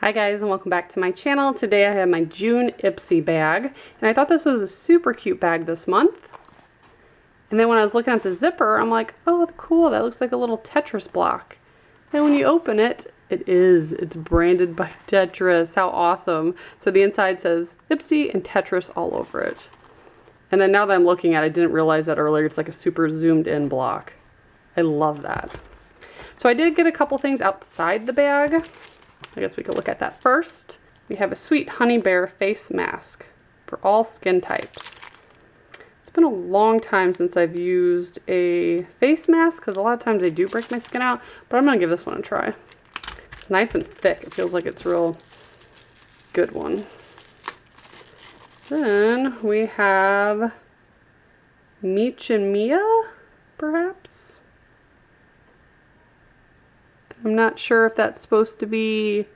Hi guys, and welcome back to my channel. Today I have my June Ipsy bag, and I thought this was a super cute bag this month. And then when I was looking at the zipper, I'm like, oh cool, that looks like a little Tetris block. And when you open it, it's branded by Tetris. How awesome. So the inside says Ipsy and Tetris all over it. And then now that I'm looking at it, I didn't realize that earlier, it's like a super zoomed in block. I love that. So I did get a couple things outside the bag. I guess we could look at that first. We have a Sweet Honey Bear face mask for all skin types. It's been a long time since I've used a face mask because a lot of times they do break my skin out, but I'm gonna give this one a try. It's nice and thick. It feels like it's a real good one. Then we have Meech and Mia, perhaps? I'm not sure if that's supposed to be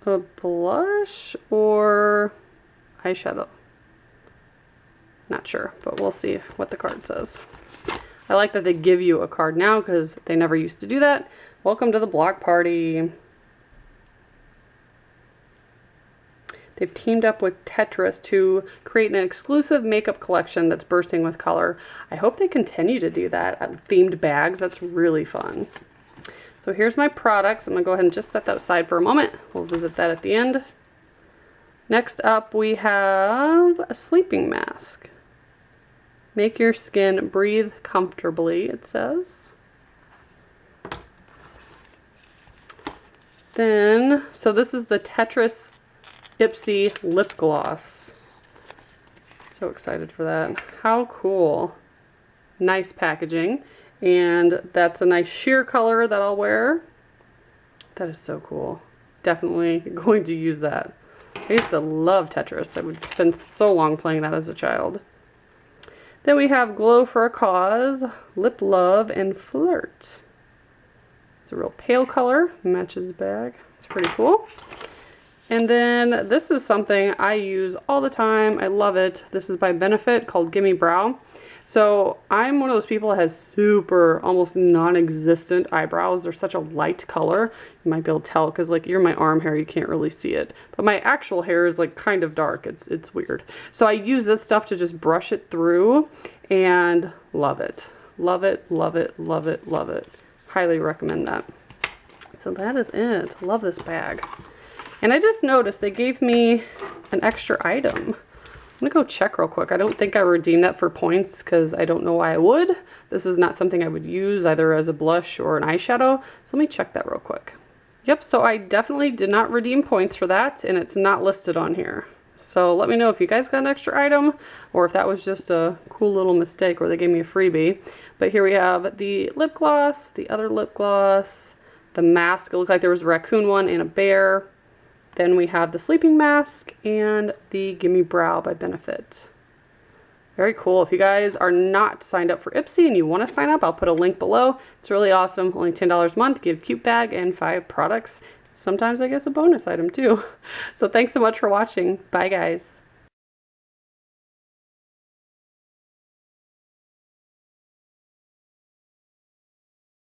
a blush or eyeshadow. Not sure, but we'll see what the card says. I like that they give you a card now because they never used to do that. Welcome to the block party. They've teamed up with Tetris to create an exclusive makeup collection that's bursting with color. I hope they continue to do that. Themed bags, that's really fun. So here's my products. I'm gonna go ahead and just set that aside for a moment. We'll visit that at the end. Next up, we have a sleeping mask. Make your skin breathe comfortably, it says. Then, so this is the Tetris Ipsy lip gloss. So excited for that. How cool. Nice packaging. And that's a nice sheer color that I'll wear. That is so cool. Definitely going to use that. I used to love Tetris. I would spend so long playing that as a child. Then we have Glow for a Cause, Lip Love, and Flirt. It's a real pale color, matches the bag. It's pretty cool. And then this is something I use all the time. I love it. This is by Benefit called Gimme Brow. So I'm one of those people that has super, almost non-existent eyebrows. They're such a light color. You might be able to tell because like you're my arm hair, you can't really see it. But my actual hair is like kind of dark. It's weird. So I use this stuff to just brush it through and love it. Love it, love it, love it, love it. Highly recommend that. So that is it. Love this bag. And I just noticed they gave me an extra item. I'm gonna go check real quick. I don't think I redeemed that for points because I don't know why I would. This is not something I would use either as a blush or an eyeshadow. So let me check that real quick. Yep, so I definitely did not redeem points for that and it's not listed on here. So let me know if you guys got an extra item or if that was just a cool little mistake or they gave me a freebie. But here we have the lip gloss, the other lip gloss, the mask. It looked like there was a raccoon one and a bear. Then we have the sleeping mask and the Gimme Brow by Benefit. Very cool. If you guys are not signed up for Ipsy and you want to sign up, I'll put a link below. It's really awesome. Only $10 a month. Get a cute bag and 5 products. Sometimes I guess a bonus item too. So thanks so much for watching. Bye guys.